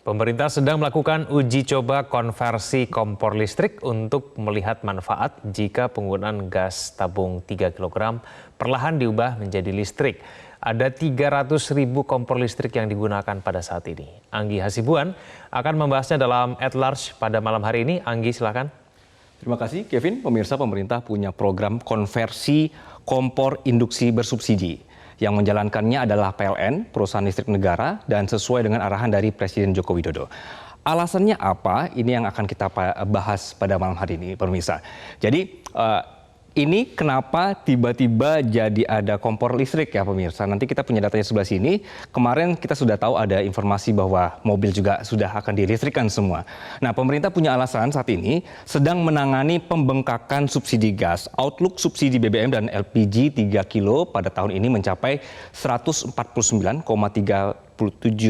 Pemerintah sedang melakukan uji coba konversi kompor listrik untuk melihat manfaat jika penggunaan gas tabung 3 kg perlahan diubah menjadi listrik. Ada 300.000 kompor listrik yang digunakan pada saat ini. Anggi Hasibuan akan membahasnya dalam At Large pada malam hari ini. Anggi, silakan. Terima kasih, Kevin. Pemirsa, pemerintah punya program konversi kompor induksi bersubsidi. Yang menjalankannya adalah PLN, perusahaan listrik negara, dan sesuai dengan arahan dari Presiden Joko Widodo. Alasannya apa? Ini yang akan kita bahas pada malam hari ini, pemirsa. Jadi, ini kenapa tiba-tiba jadi ada kompor listrik ya pemirsa. Nanti kita punya datanya sebelah sini. Kemarin kita sudah tahu ada informasi bahwa mobil juga sudah akan dilistrikkan semua. Nah, pemerintah punya alasan saat ini sedang menangani pembengkakan subsidi gas. Outlook subsidi BBM dan LPG 3 kilo pada tahun ini mencapai 149,37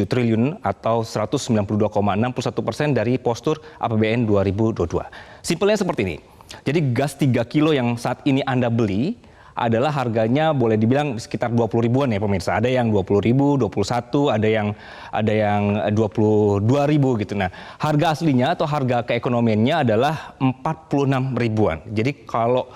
triliun atau 192,61% dari postur APBN 2022. Simpelnya seperti ini. Jadi gas 3 kilo yang saat ini Anda beli adalah harganya boleh dibilang sekitar 20 ribuan ya pemirsa. Ada yang 20 ribu, 21, ada yang 22 ribu gitu. Nah, harga aslinya atau harga keekonomiannya adalah 46 ribuan. Jadi kalau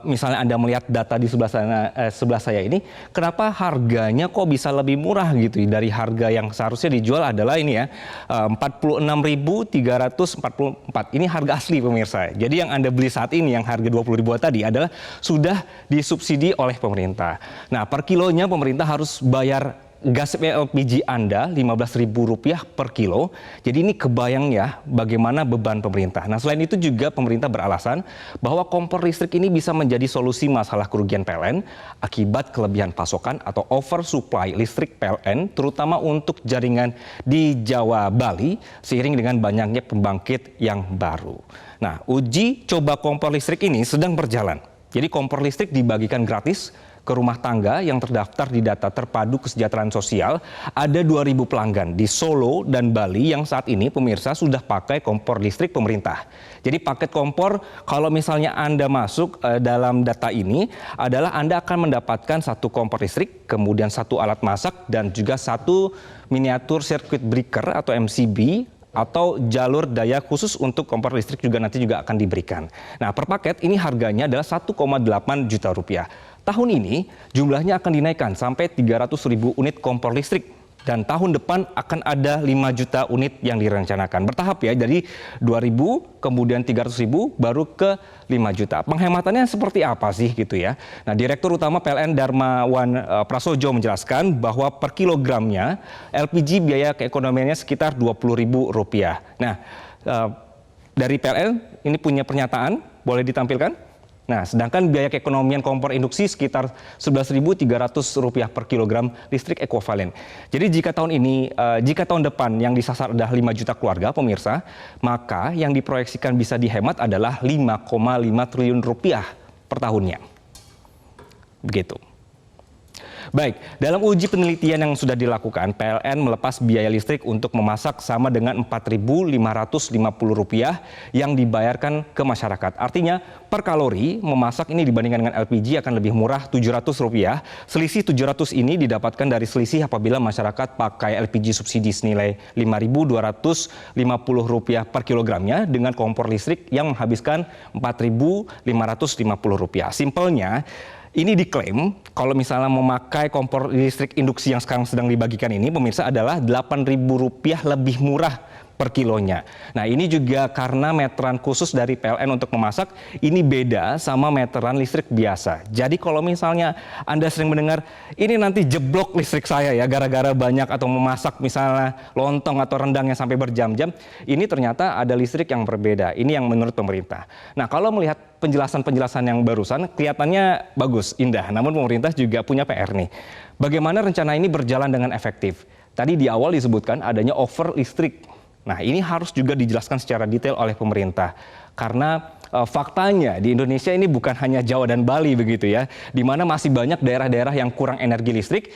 misalnya Anda melihat data di sebelah saya ini, kenapa harganya kok bisa lebih murah gitu dari harga yang seharusnya dijual adalah ini ya, 46.344. Ini harga asli pemirsa. Jadi yang Anda beli saat ini yang harga 20 ribuan tadi adalah sudah disubsidi oleh pemerintah. Nah, per kilonya pemerintah harus bayar gas LPG Anda Rp15.000 per kilo. Jadi ini kebayang ya bagaimana beban pemerintah. Nah, selain itu juga pemerintah beralasan bahwa kompor listrik ini bisa menjadi solusi masalah kerugian PLN akibat kelebihan pasokan atau oversupply listrik PLN terutama untuk jaringan di Jawa Bali seiring dengan banyaknya pembangkit yang baru. Nah, uji coba kompor listrik ini sedang berjalan. Jadi kompor listrik dibagikan gratis ke rumah tangga yang terdaftar di data terpadu kesejahteraan sosial. Ada 2.000 pelanggan di Solo dan Bali yang saat ini pemirsa sudah pakai kompor listrik pemerintah. Jadi paket kompor kalau misalnya Anda masuk dalam data ini adalah Anda akan mendapatkan satu kompor listrik, kemudian satu alat masak dan juga satu miniatur circuit breaker atau MCB atau jalur daya khusus untuk kompor listrik juga nanti juga akan diberikan. Nah, per paket ini harganya adalah 1,8 juta rupiah. Tahun ini jumlahnya akan dinaikkan sampai 300.000 unit kompor listrik dan tahun depan akan ada 5 juta unit yang direncanakan. Bertahap ya, dari 2.000 kemudian 300.000 baru ke 5 juta. Penghematannya seperti apa sih gitu ya. Nah, Direktur Utama PLN Darmawan Prasojo menjelaskan bahwa per kilogramnya LPG biaya keekonomiannya sekitar Rp20.000. Nah, dari PLN ini punya pernyataan, boleh ditampilkan? Nah, sedangkan biaya keekonomian kompor induksi sekitar Rp11.300 per kilogram listrik ekuivalen. Jadi jika tahun depan yang disasar adalah 5 juta keluarga pemirsa, maka yang diproyeksikan bisa dihemat adalah Rp5,5 triliun per tahunnya. Begitu. Baik, dalam uji penelitian yang sudah dilakukan, PLN melepas biaya listrik untuk memasak sama dengan Rp4.550 yang dibayarkan ke masyarakat. Artinya, per kalori memasak ini dibandingkan dengan LPG akan lebih murah Rp700. Selisih Rp700 ini didapatkan dari selisih apabila masyarakat pakai LPG subsidi senilai Rp5.250 per kilogramnya dengan kompor listrik yang menghabiskan Rp4.550. Simpelnya, ini diklaim kalau misalnya memakai kompor listrik induksi yang sekarang sedang dibagikan ini pemirsa adalah Rp8.000 lebih murah per kilonya. Nah, ini juga karena meteran khusus dari PLN untuk memasak ini beda sama meteran listrik biasa. Jadi kalau misalnya Anda sering mendengar ini nanti jeblok listrik saya ya gara-gara banyak atau memasak misalnya lontong atau rendang yang sampai berjam-jam, ini ternyata ada listrik yang berbeda. Ini yang menurut pemerintah. Nah, kalau melihat penjelasan-penjelasan yang barusan kelihatannya bagus, indah. Namun pemerintah juga punya PR nih. Bagaimana rencana ini berjalan dengan efektif? Tadi di awal disebutkan adanya over listrik. Nah, ini harus juga dijelaskan secara detail oleh pemerintah. Karena faktanya di Indonesia ini bukan hanya Jawa dan Bali begitu ya. Di mana masih banyak daerah-daerah yang kurang energi listrik.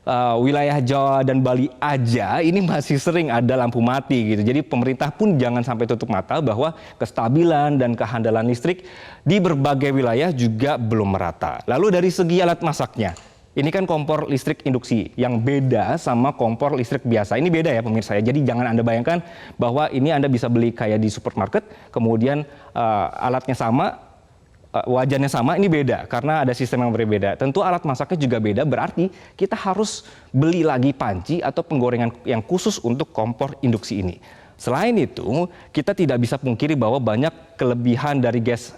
Wilayah Jawa dan Bali aja ini masih sering ada lampu mati gitu. Jadi pemerintah pun jangan sampai tutup mata bahwa kestabilan dan kehandalan listrik di berbagai wilayah juga belum merata. Lalu dari segi alat masaknya, Ini kan kompor listrik induksi yang beda sama kompor listrik biasa. Ini beda ya pemirsa ya. Jadi jangan Anda bayangkan bahwa ini Anda bisa beli kayak di supermarket, kemudian alatnya sama, wajannya sama, ini beda karena ada sistem yang berbeda. Tentu alat masaknya juga beda, berarti kita harus beli lagi panci atau penggorengan yang khusus untuk kompor induksi ini. Selain itu, kita tidak bisa pungkiri bahwa banyak kelebihan dari gas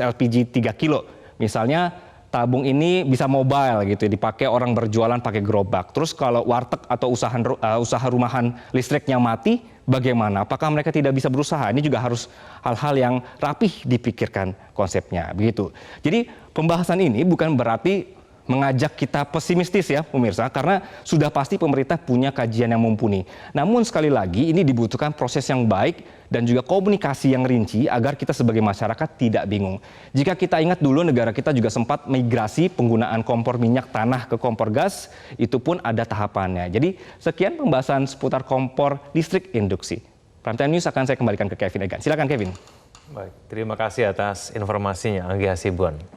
LPG 3 kilo. Misalnya tabung ini bisa mobile gitu, dipakai orang berjualan pakai gerobak. Terus kalau warteg atau usaha rumahan listriknya mati, bagaimana? Apakah mereka tidak bisa berusaha? Ini juga harus hal-hal yang rapih dipikirkan konsepnya, begitu. Jadi pembahasan ini bukan berarti mengajak kita pesimistis ya pemirsa, karena sudah pasti pemerintah punya kajian yang mumpuni. Namun sekali lagi ini dibutuhkan proses yang baik dan juga komunikasi yang rinci agar kita sebagai masyarakat tidak bingung. Jika kita ingat dulu negara kita juga sempat migrasi penggunaan kompor minyak tanah ke kompor gas, itu pun ada tahapannya. Jadi sekian pembahasan seputar kompor listrik induksi. Prime Time News akan saya kembalikan ke Kevin Egan. Silakan Kevin. Baik, terima kasih atas informasinya Anggi Hasibuan.